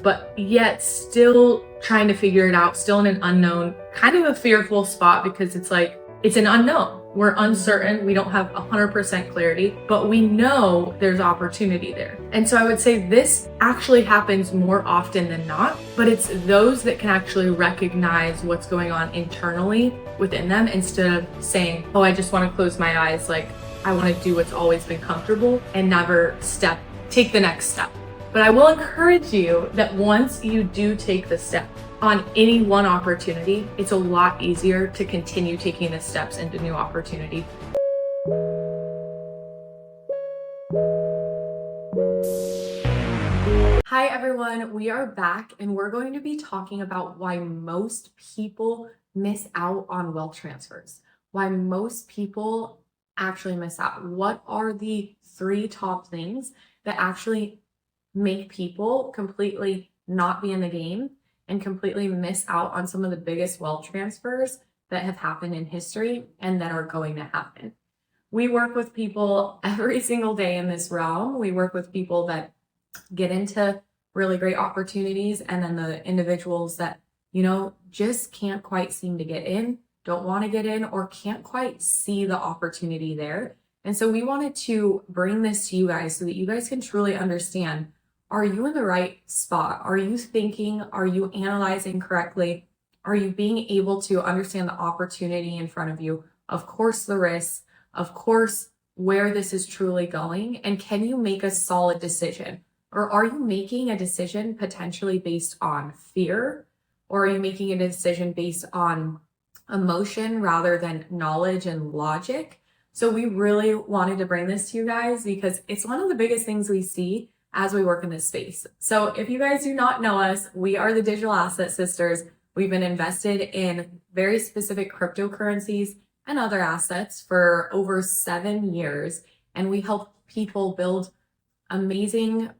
but yet still trying to figure it out, still in an unknown, kind of a fearful spot because it's like, it's an unknown. We're uncertain. We don't have 100% clarity, but we know there's opportunity there. And so I would say this actually happens more often than not, but it's those that can actually recognize what's going on internally within them instead of saying, oh, I just want to close my eyes. Like, I want to do what's always been comfortable and never take the next step. But I will encourage you that once you do take the step on any one opportunity, it's a lot easier to continue taking the steps into new opportunity. Hi everyone, we are back and we're going to be talking about why most people miss out on wealth transfers. Why most people actually miss out. What are the 3 top things that actually make people completely not be in the game and completely miss out on some of the biggest wealth transfers that have happened in history and that are going to happen? We work with people every single day in this realm. We work with people that get into really great opportunities, and then the individuals that, just can't quite seem to get in, don't want to get in, or can't quite see the opportunity there. And so we wanted to bring this to you guys so that you guys can truly understand, are you in the right spot? Are you thinking? Are you analyzing correctly? Are you being able to understand the opportunity in front of you? Of course, the risks, of course, where this is truly going. And can you make a solid decision? Or are you making a decision potentially based on fear? Or are you making a decision based on emotion rather than knowledge and logic? So we really wanted to bring this to you guys because it's one of the biggest things we see as we work in this space. So if you guys do not know us, we are the Digital Asset Sisters. We've been invested in very specific cryptocurrencies and other assets for over 7 years. And we help people build amazing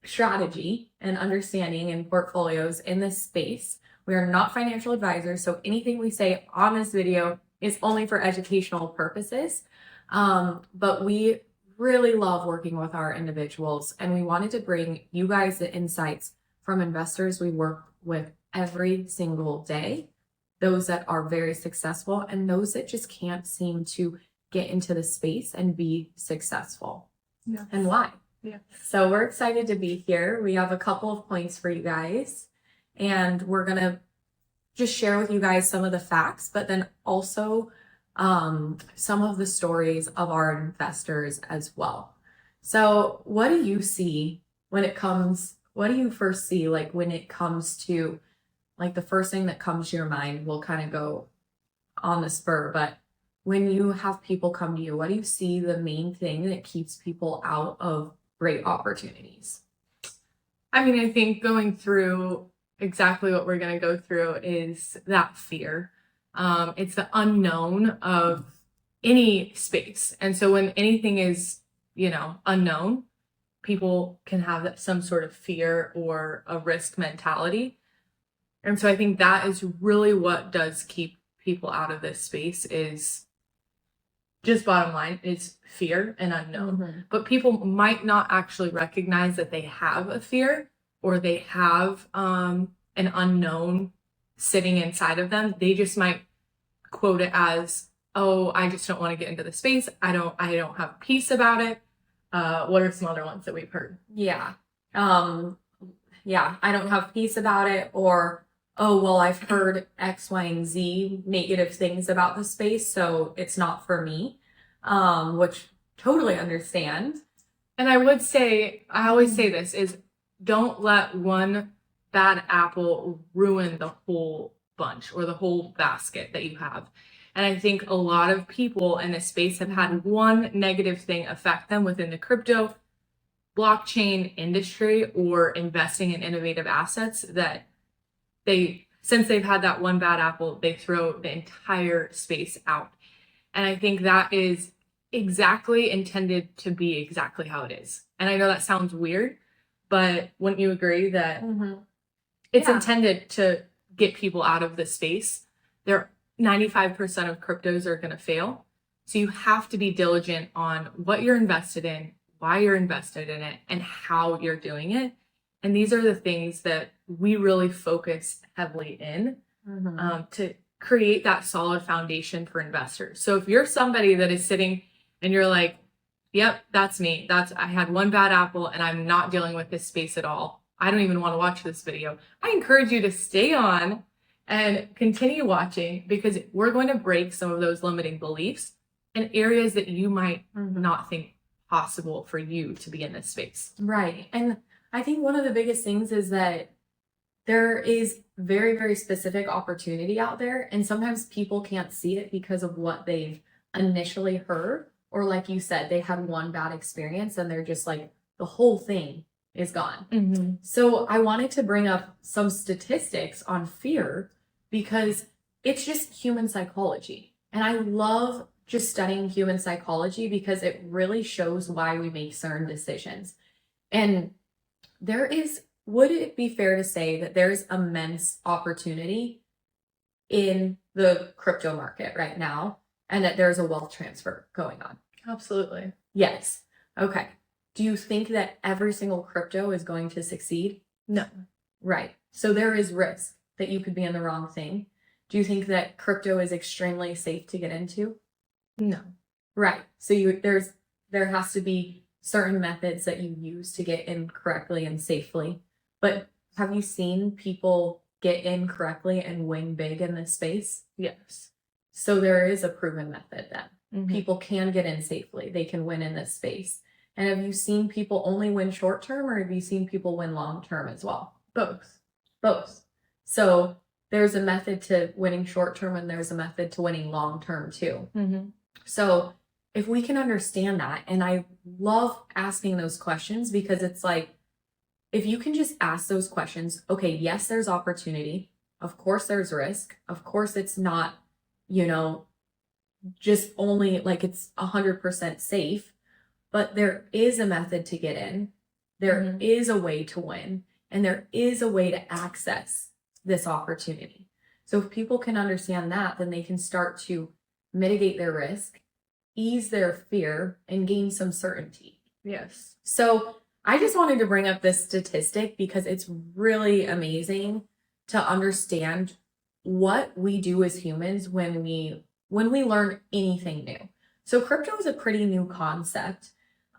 strategy and understanding and portfolios in this space. We are not financial advisors, so anything we say on this video is only for educational purposes. But we really love working with our individuals, and we wanted to bring you guys the insights from investors we work with every single day, those that are very successful and those that just can't seem to get into the space and be successful. Yeah. And why? Yeah. So we're excited to be here. We have a couple of points for you guys, and we're going to just share with you guys some of the facts, but then also some of the stories of our investors as well. So what do you see what do you first see, like when it comes to, like, the first thing that comes to your mind? We'll kind of go on the spur, but when you have people come to you, what do you see the main thing that keeps people out of great opportunities? I mean, I think going through exactly what we're going to go through is that fear. It's the unknown of any space. And so when anything is, unknown, people can have some sort of fear or a risk mentality. And so I think that is really what does keep people out of this space, is just bottom line, is fear and unknown. Mm-hmm. But people might not actually recognize that they have a fear or they have an unknown sitting inside of them. They just might quote it as, oh, I just don't want to get into the space. I don't have peace about it. What are some other ones that we've heard? Yeah. I don't have peace about it. Or, oh, well, I've heard X, Y, and Z negative things about the space, so it's not for me, which totally understand. And I would say, I always say this, is don't let one bad apple ruin the whole bunch or the whole basket that you have. And I think a lot of people in this space have had one negative thing affect them within the crypto blockchain industry or investing in innovative assets, that since they've had that one bad apple, they throw the entire space out. And I think that is exactly intended to be exactly how it is. And I know that sounds weird, but wouldn't you agree that it's intended to get people out of the space? 95% of cryptos are going to fail. So you have to be diligent on what you're invested in, why you're invested in it, and how you're doing it. And these are the things that we really focus heavily in to create that solid foundation for investors. So if you're somebody that is sitting and you're like, yep, that's me. I had one bad apple and I'm not dealing with this space at all. I don't even want to watch this video. I encourage you to stay on and continue watching, because we're going to break some of those limiting beliefs in areas that you might not think possible for you to be in this space. Right. And I think one of the biggest things is that there is very, very specific opportunity out there. And sometimes people can't see it because of what they've initially heard. Or like you said, they had one bad experience and they're just like, the whole thing is gone. So I wanted to bring up some statistics on fear, because it's just human psychology. And I love just studying human psychology because it really shows why we make certain decisions. And would it be fair to say that there's immense opportunity in the crypto market right now, and that there's a wealth transfer going on? Absolutely. Yes. Okay. Do you think that every single crypto is going to succeed? No. Right. So there is risk that you could be in the wrong thing. Do you think that crypto is extremely safe to get into? No. Right. So there has to be certain methods that you use to get in correctly and safely. But have you seen people get in correctly and win big in this space? Yes. So there is a proven method then. People can get in safely. They can win in this space. And have you seen people only win short term, or have you seen people win long term as well? Both. Both. So there's a method to winning short term and there's a method to winning long term too. So if we can understand that, and I love asking those questions, because it's like, if you can just ask those questions, okay, yes, there's opportunity. Of course there's risk. Of course it's not, just only like it's 100% safe, but there is a method to get in. There is a way to win, and there is a way to access this opportunity. So if people can understand that, then they can start to mitigate their risk, ease their fear, and gain some certainty. Yes. So I just wanted to bring up this statistic because it's really amazing to understand what we do as humans when we learn anything new. So crypto is a pretty new concept.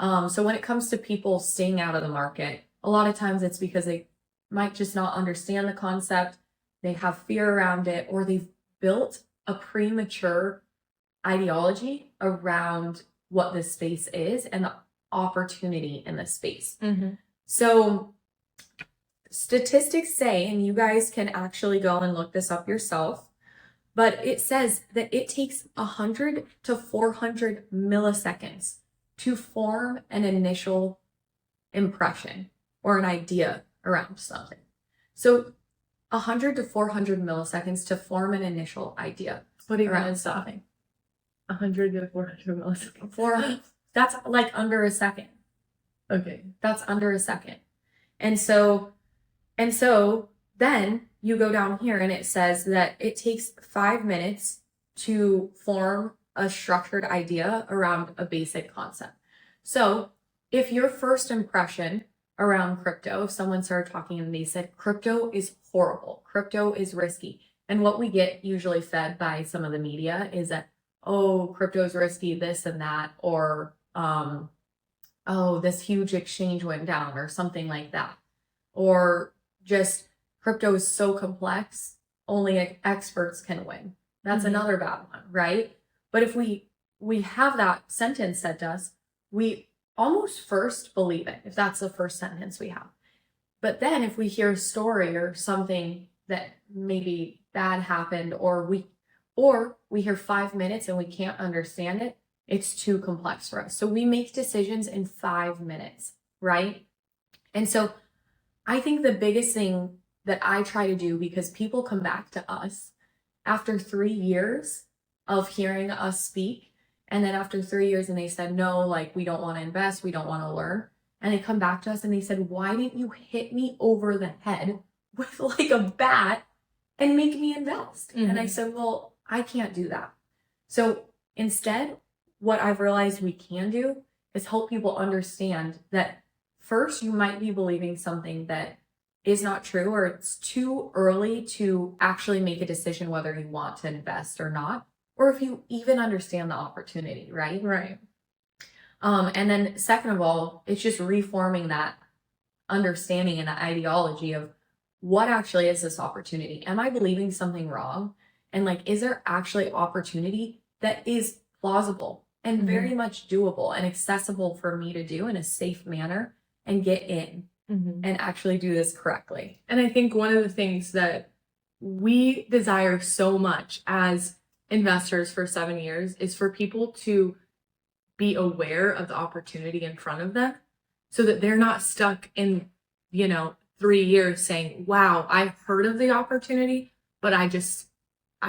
So when it comes to people staying out of the market, a lot of times it's because they might just not understand the concept. They have fear around it, or they've built a premature ideology around what this space is and the opportunity in this space. So statistics say, and you guys can actually go and look this up yourself, but it says that it takes 100 to 400 milliseconds to form an initial impression or an idea around something. So 100 to 400 milliseconds to form an initial idea. What do you around mean something? 100 to 400 milliseconds. That's like under a second. Okay. That's under a second. And so then you go down here and it says that it takes 5 minutes to form a structured idea around a basic concept. So if your first impression around crypto, if someone started talking and they said, crypto is horrible, crypto is risky. And what we get usually fed by some of the media is that, oh, crypto is risky, this and that, or, oh, this huge exchange went down, or something like that. Or just crypto is so complex, only experts can win. That's another bad one, right? But if we have that sentence said to us, we almost first believe it, if that's the first sentence we have. But then if we hear a story or something that maybe bad happened, or we hear 5 minutes and we can't understand it, it's too complex for us. So we make decisions in 5 minutes, right? And so I think the biggest thing that I try to do, because people come back to us after 3 years of hearing us speak, and then after 3 years and they said, no, like, we don't want to invest, we don't want to learn. And they come back to us and they said, why didn't you hit me over the head with like a bat and make me invest? And I said, well, I can't do that. So instead, what I've realized we can do is help people understand that first, you might be believing something that is not true, or it's too early to actually make a decision whether you want to invest or not, or if you even understand the opportunity, right? Right. And then second of all, it's just reforming that understanding and that ideology of what actually is this opportunity? Am I believing something wrong? And like, is there actually opportunity that is plausible and very much doable and accessible for me to do in a safe manner and get in and actually do this correctly? And I think one of the things that we desire so much as investors for 7 years is for people to be aware of the opportunity in front of them so that they're not stuck in, 3 years saying, wow, I heard of the opportunity, but I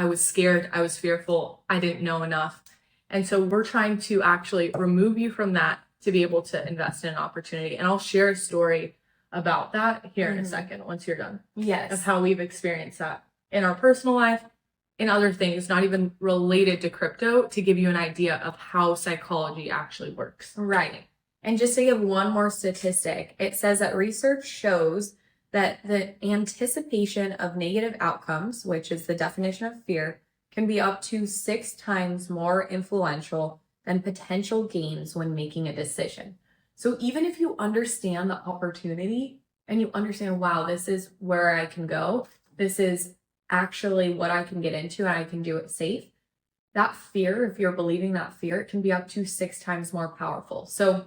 was scared. I was fearful. I didn't know enough. And so we're trying to actually remove you from that to be able to invest in an opportunity. And I'll share a story about that here in a second, once you're done. Yes. Of how we've experienced that in our personal life, in other things, not even related to crypto, to give you an idea of how psychology actually works. Right. And just to give one more statistic, it says that research shows that the anticipation of negative outcomes, which is the definition of fear, can be up to 6 times more influential than potential gains when making a decision. So even if you understand the opportunity and you understand, wow, this is where I can go, this is actually what I can get into and I can do it safe, that fear, if you're believing that fear, it can be up to 6 times more powerful. So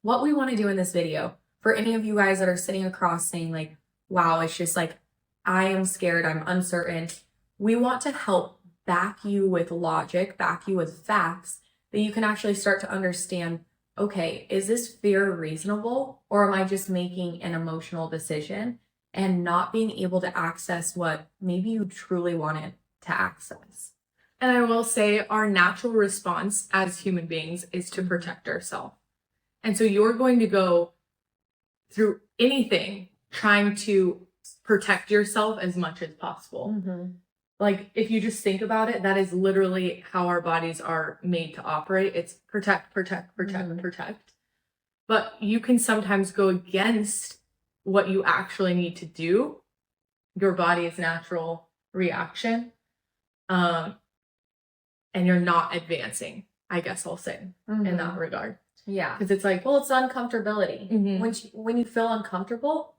what we want to do in this video, for any of you guys that are sitting across saying like, wow, it's just like, I am scared, I'm uncertain, we want to help back you with logic, back you with facts, that you can actually start to understand, okay, is this fear reasonable, or am I just making an emotional decision and not being able to access what maybe you truly wanted to access? And I will say our natural response as human beings is to protect ourselves. And so you're going to go through anything trying to protect yourself as much as possible. Like, if you just think about it, that is literally how our bodies are made to operate. It's protect, protect, protect, protect. But you can sometimes go against what you actually need to do, your body's natural reaction, and you're not advancing, I guess I'll say, in that regard. Yeah. Because it's like, well, it's uncomfortability. When you feel uncomfortable,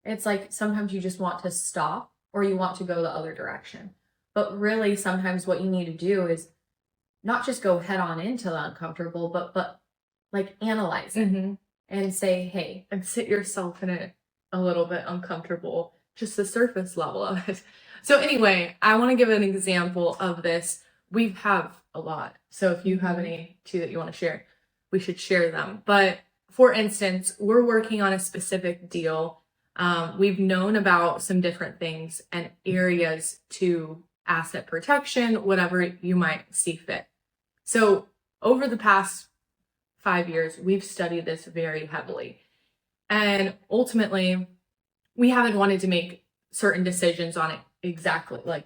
it's like sometimes you just want to stop or you want to go the other direction. But really, sometimes what you need to do is not just go head on into the uncomfortable, but like analyze it and say, hey, and sit yourself in it a little bit uncomfortable, just the surface level of it. So anyway, I want to give an example of this. We have a lot. So if you have any too that you want to share, we should share them. But for instance, we're working on a specific deal. We've known about some different things and areas to asset protection, whatever you might see fit. So over the past 5 years, we've studied this very heavily. And ultimately, we haven't wanted to make certain decisions on it exactly like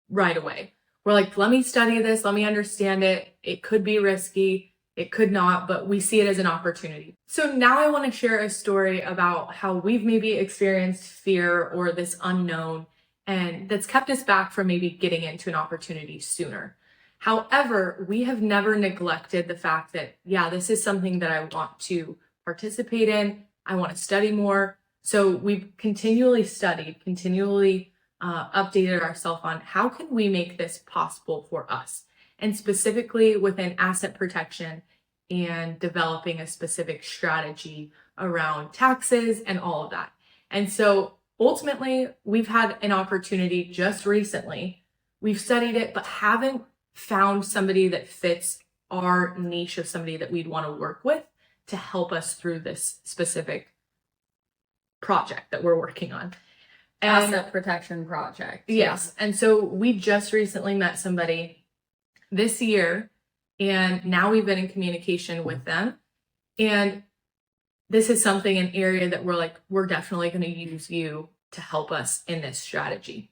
right away. We're like, let me study this, let me understand it. It could be risky, it could not, but we see it as an opportunity. So now I want to share a story about how we've maybe experienced fear or this unknown, and that's kept us back from maybe getting into an opportunity sooner. However, we have never neglected the fact that, yeah, this is something that I want to participate in. I want to study more. So we've continually studied, continually updated ourselves on how can we make this possible for us, and specifically within asset protection and developing a specific strategy around taxes and all of that. And so ultimately, we've had an opportunity just recently. We've studied it, but haven't found somebody that fits our niche of somebody that we'd want to work with to help us through this specific project that we're working on. Asset protection project. Yes. And so we just recently met somebody this year, and now we've been in communication with them. And this is something, an area that we're like, we're definitely going to use you to help us in this strategy.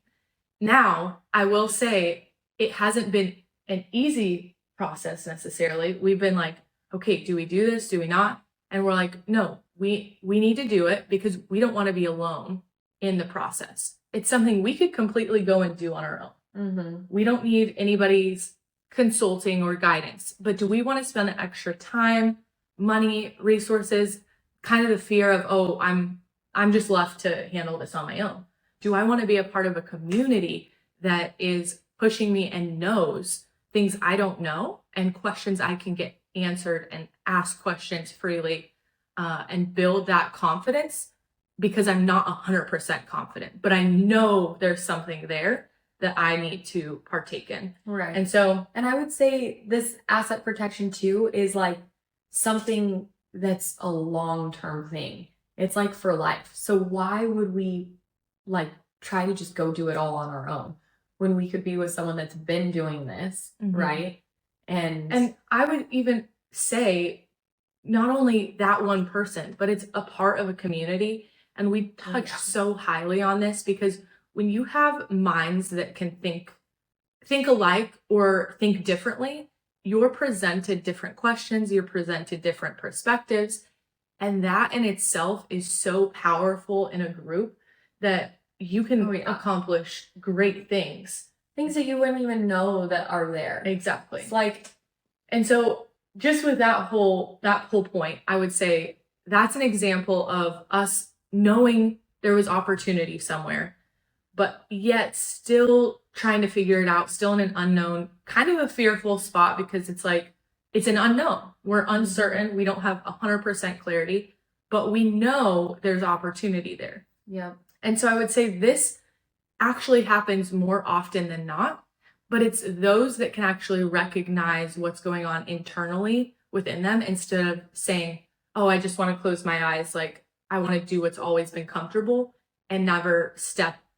Now, I will say it hasn't been an easy process necessarily. We've been like, okay, do we do this? Do we not? And we're like, no, we need to do it because we don't want to be alone in the process. It's something we could completely go and do on our own. We don't need anybody's consulting or guidance, but do we want to spend the extra time, money, resources, kind of the fear of, oh, I'm just left to handle this on my own? Do I want to be a part of a community that is pushing me and knows things I don't know and questions I can get answered and ask questions freely and build that confidence? Because I'm not 100% confident, but I know there's something there that I need to partake in. Right. And so, and I would say this asset protection too is like something that's a long-term thing. It's like for life. So why would we like try to just go do it all on our own when we could be with someone that's been doing this, right? And I would even say not only that one person, but it's a part of a community. And we touch so highly on this because when you have minds that can think alike or think differently, you're presented different questions, you're presented different perspectives. And that in itself is so powerful in a group that you can accomplish great things. Things that you wouldn't even know that are there. Exactly. It's like, and so just with that whole point, I would say that's an example of us knowing there was opportunity somewhere, but yet still trying to figure it out, still in an unknown, kind of a fearful spot because it's like, it's an unknown. We're uncertain. We don't have 100% clarity, but we know there's opportunity there. Yeah. And so I would say this actually happens more often than not, but it's those that can actually recognize what's going on internally within them instead of saying, oh, I just want to close my eyes. Like, I want to do what's always been comfortable and never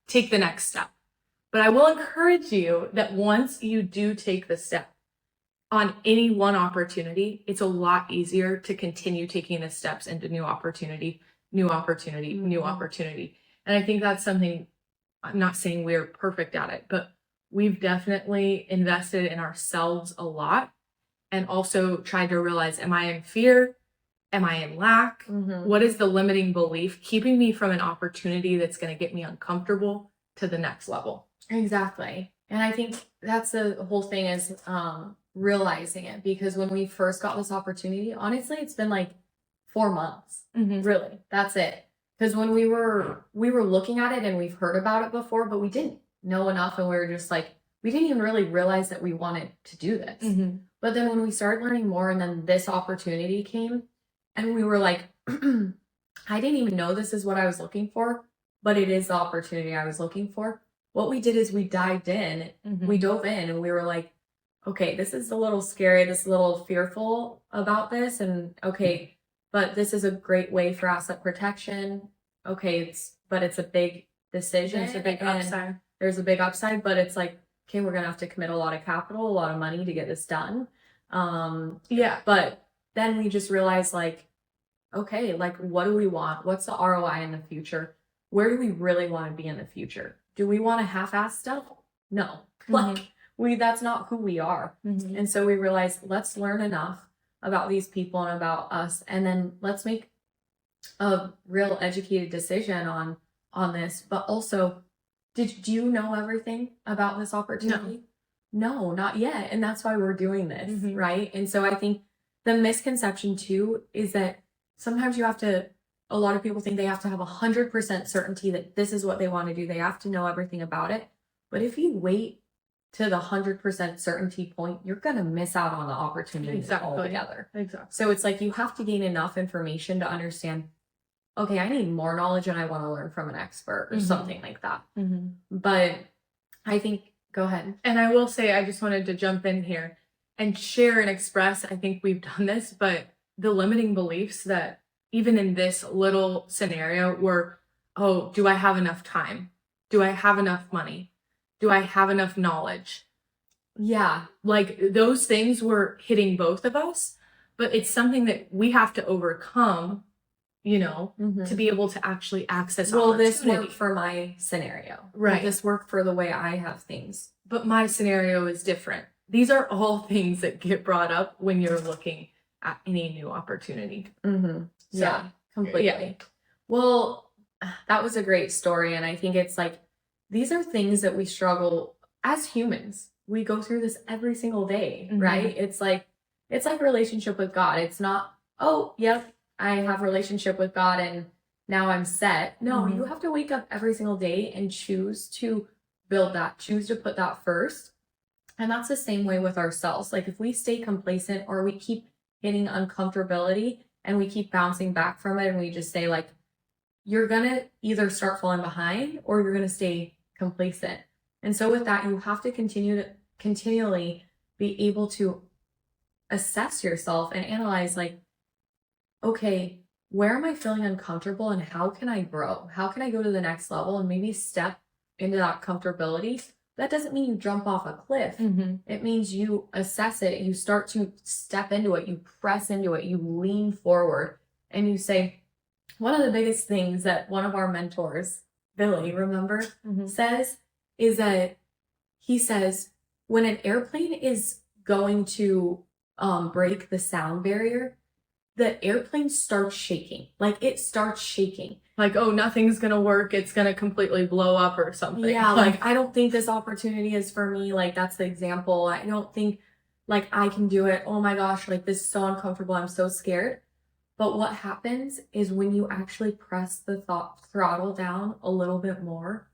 take the next step. But I will encourage you that once you do take the step on any one opportunity, it's a lot easier to continue taking the steps into new opportunity. And I think that's something, I'm not saying we're perfect at it, but we've definitely invested in ourselves a lot and also tried to realize, am I in fear? Am I in lack? What is the limiting belief keeping me from an opportunity that's going to get me uncomfortable to the next level? Exactly. And I think that's the whole thing is realizing it, because when we first got this opportunity, honestly, it's been like 4 months. Really. That's it. Because when we were looking at it and we've heard about it before, but we didn't know enough and we were just like, we didn't even really realize that we wanted to do this. But then when we started learning more and then this opportunity came, and we were like, I didn't even know this is what I was looking for, but it is the opportunity I was looking for. What we did is we dived in, we dove in, and we were like, okay, this is a little scary, this is a little fearful about this. And okay, but this is a great way for asset protection. Okay, but it's a big decision. There's a big upside. There's a big upside, but it's like, okay, we're going to have to commit a lot of capital, a lot of money to get this done. But then we just realized like, okay, like what do we want? What's the ROI in the future? Where do we really want to be in the future? Do we want to half-ass stuff? No. Like that's not who we are. And so we realized, let's learn enough about these people and about us, and then let's make a real educated decision on this. But also, do you know everything about this opportunity? No, not yet. And that's why we're doing this, right? And so I think the misconception too is that sometimes a lot of people think they have to have 100% certainty that this is what they want to do. They have to know everything about it. But if you wait to the 100% certainty point, you're going to miss out on the opportunity altogether. Exactly. So it's like you have to gain enough information to understand, okay, I need more knowledge and I want to learn from an expert or something like that. But I think, go ahead. And I will say, I just wanted to jump in here and share and express, I think we've done this, but the limiting beliefs that even in this little scenario were, oh, do I have enough time? Do I have enough money? Do I have enough knowledge? Yeah. Like those things were hitting both of us, but it's something that we have to overcome, to be able to actually access opportunity. This worked for my scenario. Right. This worked for the way I have things. But my scenario is different. These are all things that get brought up when you're looking at any new opportunity. Yeah. Completely. Yeah. Well, that was a great story. And I think it's like, these are things that we struggle as humans. We go through this every single day, right? It's like relationship with God. It's not, oh, yep, I have a relationship with God and now I'm set. No, you have to wake up every single day and choose to build that, choose to put that first. And that's the same way with ourselves. Like if we stay complacent or we keep hitting uncomfortability and we keep bouncing back from it and we just say like, you're going to either start falling behind or you're going to stay complacent. And so with that, you have to continually be able to assess yourself and analyze like, okay, where am I feeling uncomfortable and how can I grow? How can I go to the next level and maybe step into that comfortability? That doesn't mean you jump off a cliff. It means you assess it, you start to step into it, you press into it, you lean forward, and you say, one of the biggest things that one of our mentors, Billy, remember, says is that he says, when an airplane is going to break the sound barrier, the airplane starts shaking. Like it starts shaking. Like, oh, nothing's going to work. It's going to completely blow up or something. Yeah, like I don't think this opportunity is for me. Like that's the example. I don't think like I can do it. Oh my gosh, like this is so uncomfortable. I'm so scared. But what happens is when you actually press the throttle down a little bit more,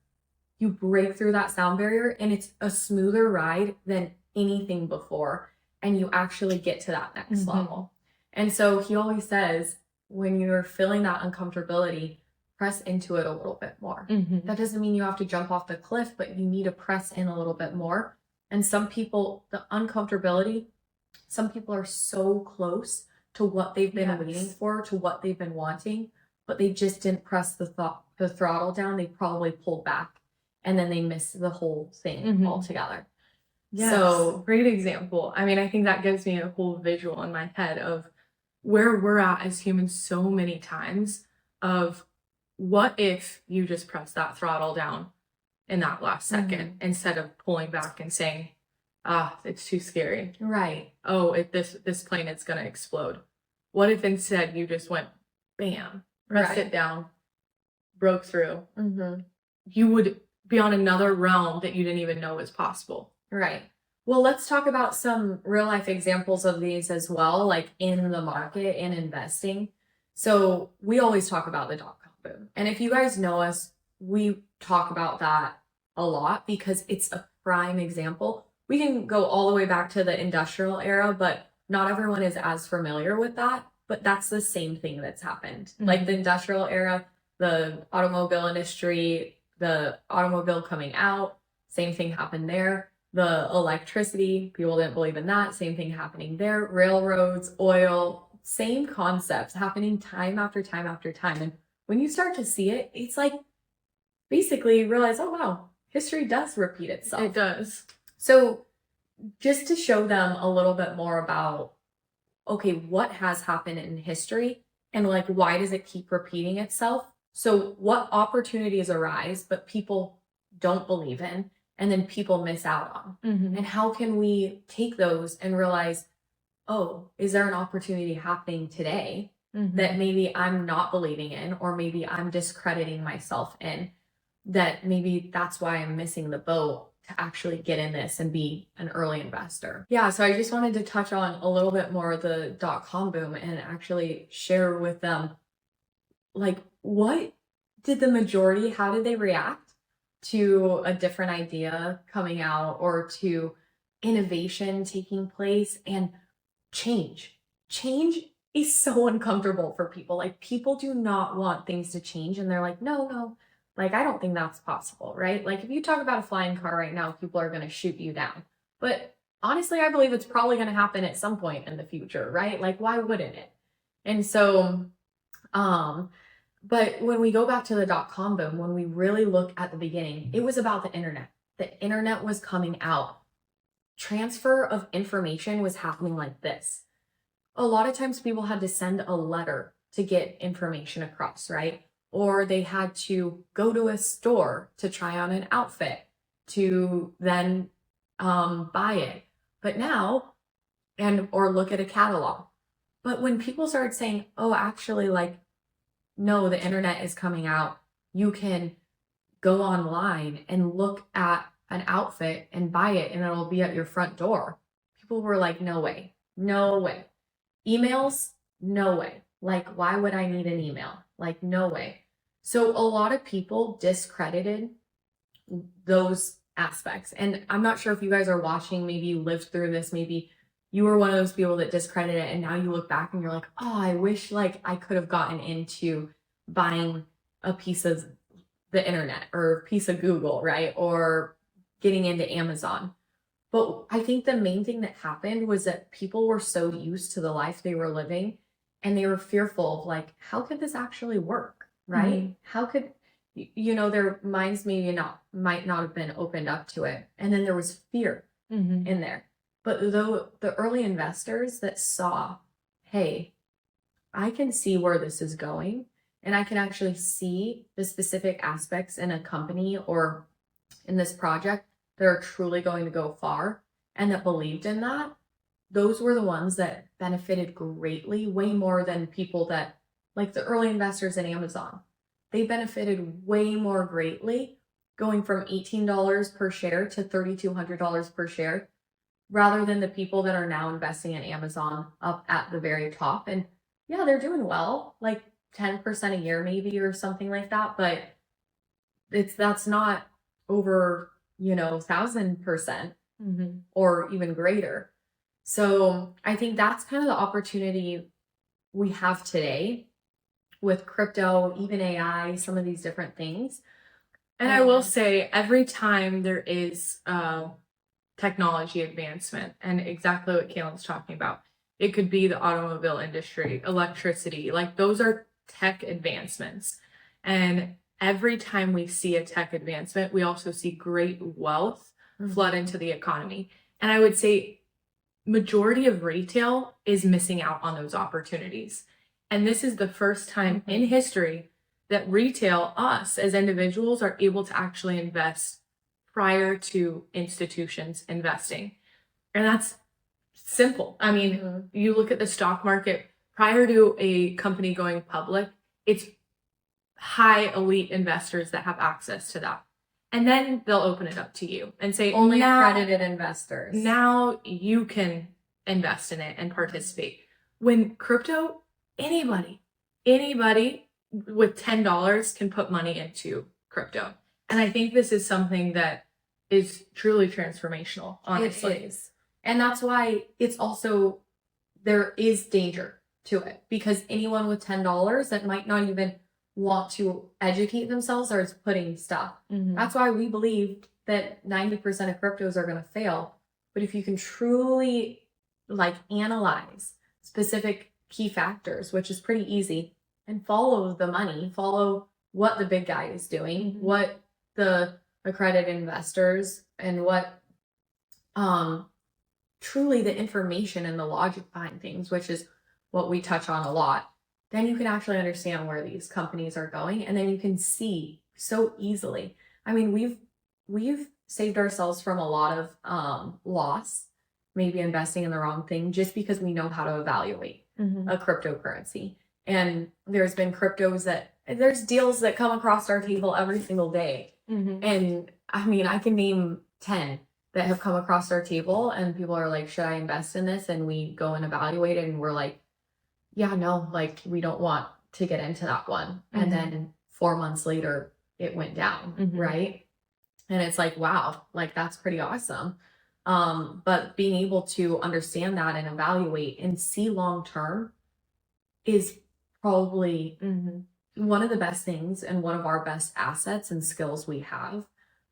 you break through that sound barrier and it's a smoother ride than anything before. And you actually get to that next level. And so he always says, when you're feeling that uncomfortability, press into it a little bit more. That doesn't mean you have to jump off the cliff, but you need to press in a little bit more. And some people, the uncomfortability, some people are so close to what they've been waiting for, to what they've been wanting, but they just didn't press the throttle down. They probably pulled back and then they missed the whole thing altogether. Yes, so great example. I mean, I think that gives me a whole visual in my head of where we're at as humans so many times of what if you just press that throttle down in that last second instead of pulling back and saying, it's too scary. Right. Oh, if this plane is going to explode. What if instead you just went, bam, pressed it down, broke through. You would be on another realm that you didn't even know was possible. Right. Well, let's talk about some real life examples of these as well, like in the market and investing. So we always talk about the dot-com boom. And if you guys know us, we talk about that a lot because it's a prime example. We can go all the way back to the industrial era, but not everyone is as familiar with that. But that's the same thing that's happened. Like the industrial era, the automobile industry, the automobile coming out, same thing happened there. The electricity, people didn't believe in that. Same thing happening there. Railroads, oil, same concepts happening time after time after time. And when you start to see it, it's like basically you realize, oh wow, history does repeat itself. It does. So just to show them a little bit more about, okay, what has happened in history and like why does it keep repeating itself? So what opportunities arise, but people don't believe in? And then people miss out on. And how can we take those and realize, oh, is there an opportunity happening today that maybe I'm not believing in, or maybe I'm discrediting myself in, that maybe that's why I'm missing the boat to actually get in this and be an early investor. Yeah, so I just wanted to touch on a little bit more of the dot-com boom and actually share with them, like, what did the majority, how did they react to a different idea coming out or to innovation taking place and change? Change is so uncomfortable for people. Like people do not want things to change and they're like, no, like I don't think that's possible, right? Like if you talk about a flying car right now, people are going to shoot you down. But honestly, I believe it's probably going to happen at some point in the future, right? Like why wouldn't it? And so, but when we go back to the dot-com boom, when we really look at the beginning, it was about the internet. The internet was coming out. Transfer of information was happening like this. A lot of times people had to send a letter to get information across, right? Or they had to go to a store to try on an outfit to then buy it. But now, or look at a catalog. But when people started saying, oh, actually, like, no, the internet is coming out. You can go online and look at an outfit and buy it and it'll be at your front door. People were like, no way, no way. Emails, no way. Like, why would I need an email? Like, no way. So a lot of people discredited those aspects. And I'm not sure if you guys are watching, maybe you lived through this, maybe you were one of those people that discredited it and now you look back and you're like, oh, I wish like I could have gotten into buying a piece of the internet or a piece of Google, right? Or getting into Amazon. But I think the main thing that happened was that people were so used to the life they were living and they were fearful of like, how could this actually work? Right? Mm-hmm. How could, their minds might not have been opened up to it. And then there was fear in there. But though the early investors that saw, hey, I can see where this is going and I can actually see the specific aspects in a company or in this project that are truly going to go far and that believed in that, those were the ones that benefited greatly, way more than people that, like the early investors in Amazon. They benefited way more greatly going from $18 per share to $3,200 per share, rather than the people that are now investing in Amazon up at the very top. And yeah, they're doing well, like 10% a year maybe or something like that, but that's not over 1,000% or even greater. So I think that's kind of the opportunity we have today with crypto, even AI, some of these different things. And I will say, every time there is technology advancement, and exactly what Kaylin's talking about, it could be the automobile industry, electricity, like those are tech advancements. And every time we see a tech advancement, we also see great wealth flood into the economy. And I would say majority of retail is missing out on those opportunities. And this is the first time in history that retail, us as individuals, are able to actually invest prior to institutions investing. And that's simple. I mean, you look at the stock market prior to a company going public, it's high elite investors that have access to that. And then they'll open it up to you and say, only accredited investors. Now you can invest in it and participate. When crypto, anybody with $10 can put money into crypto. And I think this is something that is truly transformational, honestly. It is. And that's why it's also, there is danger to it, because anyone with $10 that might not even want to educate themselves or is putting stuff. That's why we believe that 90% of cryptos are going to fail. But if you can truly like analyze specific key factors, which is pretty easy, and follow the money, follow what the big guy is doing, what the accredited investors, and what truly the information and the logic behind things, which is what we touch on a lot, then you can actually understand where these companies are going. And then you can see so easily. I mean, we've saved ourselves from a lot of loss, maybe investing in the wrong thing, just because we know how to evaluate a cryptocurrency. And there's been there's deals that come across our table every single day. And I mean, I can name 10 that have come across our table and people are like, should I invest in this? And we go and evaluate it and we're like, yeah, no, like we don't want to get into that one. And then 4 months later, it went down, right? And it's like, wow, like that's pretty awesome. But being able to understand that and evaluate and see long term is probably one of the best things and one of our best assets and skills we have,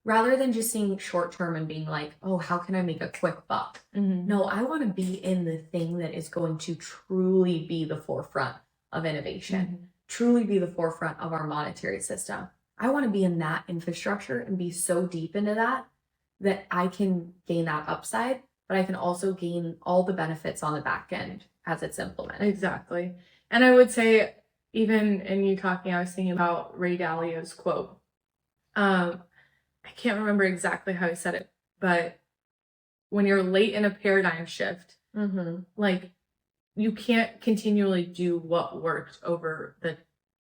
rather than just seeing short term and being like, oh, how can I make a quick buck? No, I want to be in the thing that is going to truly be the forefront of innovation, truly be the forefront of our monetary system. I want to be in that infrastructure and be so deep into that I can gain that upside, but I can also gain all the benefits on the back end as it's implemented. Exactly. And I would say, even in you talking, I was thinking about Ray Dalio's quote. I can't remember exactly how he said it, but when you're late in a paradigm shift, like you can't continually do what worked over the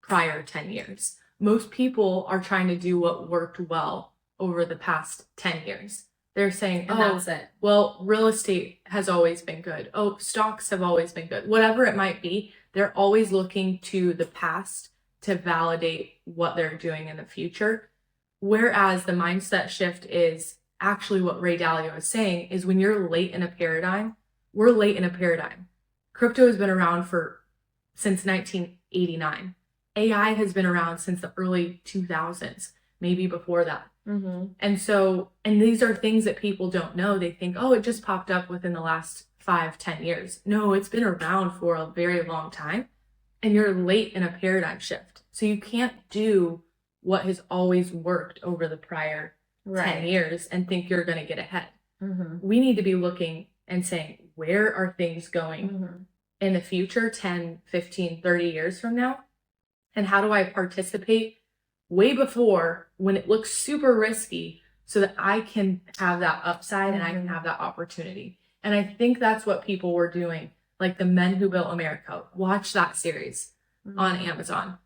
prior 10 years. Most people are trying to do what worked well over the past 10 years. They're saying, And that's it. well, real estate has always been good. Oh, stocks have always been good. Whatever it might be, they're always looking to the past to validate what they're doing in the future. Whereas the mindset shift is actually what Ray Dalio is saying is when you're late in a paradigm, we're late in a paradigm. Crypto has been around since 1989. AI has been around since the early 2000s, maybe before that. And these are things that people don't know. They think, oh, it just popped up within the last 5-10 years. No, it's been around for a very long time. And you're late in a paradigm shift. So you can't do what has always worked over the prior 10 years and think you're going to get ahead. We need to be looking and saying, where are things going in the future, 10, 15, 30 years from now? And how do I participate way before when it looks super risky so that I can have that upside and I can have that opportunity? And I think that's what people were doing. Like The Men Who Built America. Watch that series on Amazon.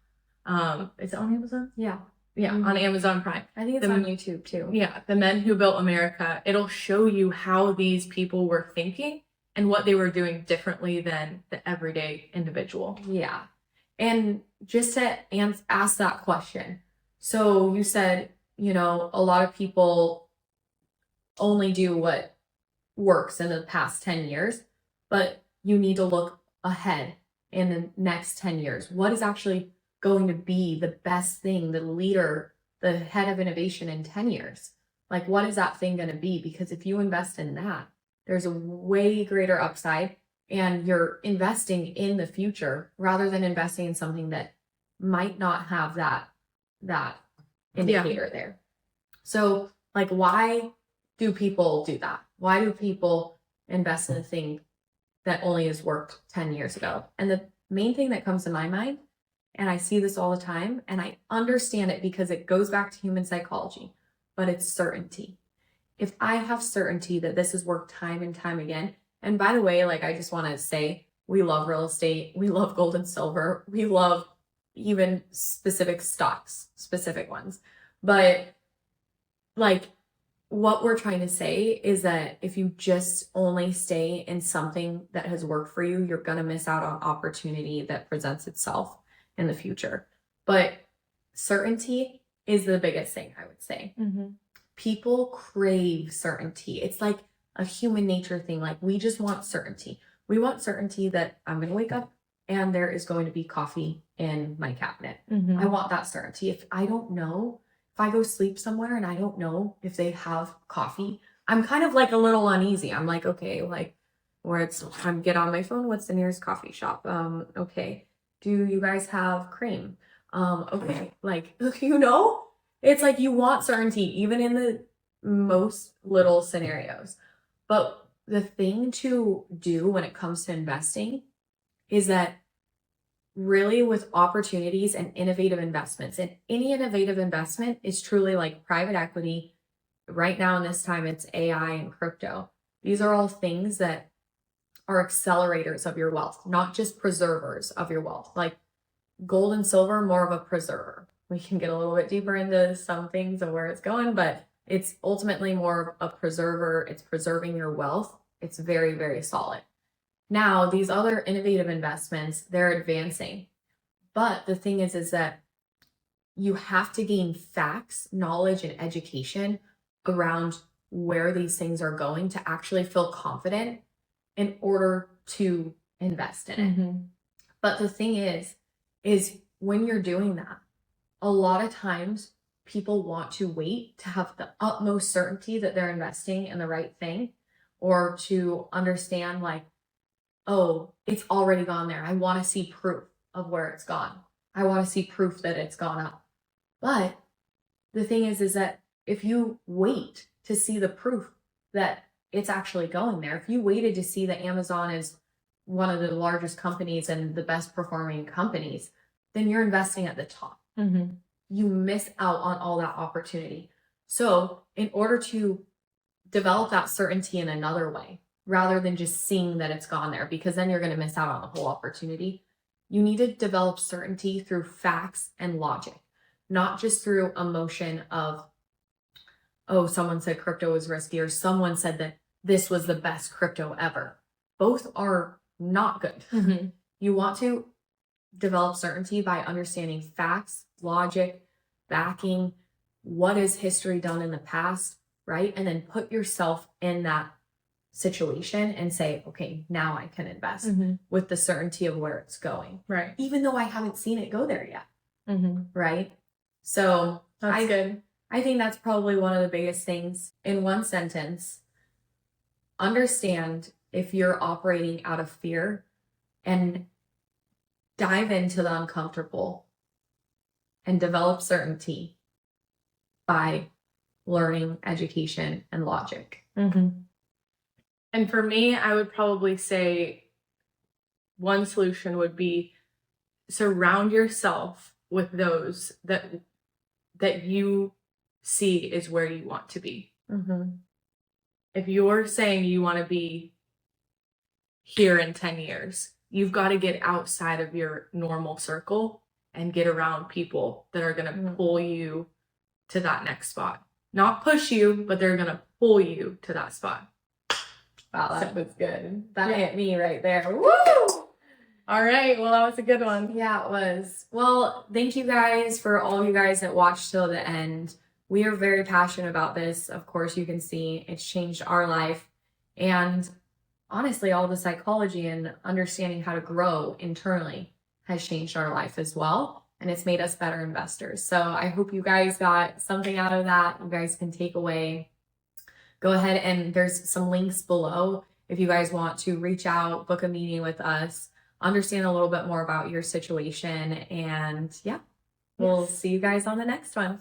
Is it on Amazon? Yeah. Yeah, on Amazon Prime. I think it's on YouTube too. Yeah, The Men Who Built America. It'll show you how these people were thinking and what they were doing differently than the everyday individual. Yeah. And just to ask that question. So you said, a lot of people only do what works in the past 10 years, but you need to look ahead in the next 10 years. What is actually going to be the best thing, the leader, the head of innovation in 10 years? Like, what is that thing going to be? Because if you invest in that, there's a way greater upside and you're investing in the future rather than investing in something that might not have that indicator there. So like, why do people do that? Why do people invest in a thing that only has worked 10 years ago? And the main thing that comes to my mind, and I see this all the time, and I understand it because it goes back to human psychology, but it's certainty. If I have certainty that this has worked time and time again, and by the way, like, I just want to say, we love real estate. We love gold and silver. We love even specific stocks, specific ones. But like, what we're trying to say is that if you just only stay in something that has worked for you, you're going to miss out on opportunity that presents itself in the future. But certainty is the biggest thing, I would say. People crave certainty. It's like a human nature thing. Like, we just want certainty. We want certainty that I'm going to wake up and there is going to be coffee in my cabinet. I want that certainty. If I don't know, if I go sleep somewhere and I don't know if they have coffee, I'm kind of like a little uneasy. I'm like, okay, like, I'm get on my phone. What's the nearest coffee shop? Okay. Do you guys have cream? Okay. Like, it's like you want certainty even in the most little scenarios. But the thing to do when it comes to investing is that really with opportunities and innovative investments, and any innovative investment is truly like private equity. Right now in this time, it's AI and crypto. These are all things that are accelerators of your wealth, not just preservers of your wealth. Like gold and silver, more of a preserver. We can get a little bit deeper into some things of where it's going, but it's ultimately more of a preserver. It's preserving your wealth. It's very, very solid. Now, these other innovative investments, they're advancing. But the thing is that you have to gain facts, knowledge, and education around where these things are going to actually feel confident in order to invest in it. But the thing is when you're doing that, a lot of times people want to wait to have the utmost certainty that they're investing in the right thing, or to understand like, oh, it's already gone there. I want to see proof of where it's gone. I want to see proof that it's gone up. But the thing is that if you wait to see the proof that it's actually going there, if you waited to see that Amazon is one of the largest companies and the best performing companies, then you're investing at the top. You miss out on all that opportunity. So in order to develop that certainty in another way, rather than just seeing that it's gone there, because then you're going to miss out on the whole opportunity, You need to develop certainty through facts and logic, not just through emotion of, oh, someone said crypto was risky, or someone said that this was the best crypto ever. Both are not good. Mm-hmm. You want to develop certainty by understanding facts, logic, backing, what has history done in the past, right? And then put yourself in that situation and say, okay, now I can invest with the certainty of where it's going. Right. Even though I haven't seen it go there yet. Mm-hmm. Right. So That's good. I think that's probably one of the biggest things. In one sentence, understand if you're operating out of fear and dive into the uncomfortable and develop certainty by learning, education, and logic. Mm-hmm. And for me, I would probably say one solution would be surround yourself with those that you see is where you want to be. Mm-hmm. If you're saying you want to be here in 10 years, you've got to get outside of your normal circle and get around people that are going to pull you to that next spot. Not push you, but they're going to pull you to that spot. Wow, that was good. That hit me right there. Woo! All right. Well, that was a good one. Yeah, it was. Well, thank you guys for all you guys that watched till the end. We are very passionate about this. Of course, you can see it's changed our life. And honestly, all the psychology and understanding how to grow internally has changed our life as well. And it's made us better investors. So I hope you guys got something out of that. You guys can take away. Go ahead and there's some links below if you guys want to reach out, book a meeting with us, understand a little bit more about your situation. And yeah, we'll see you guys on the next one.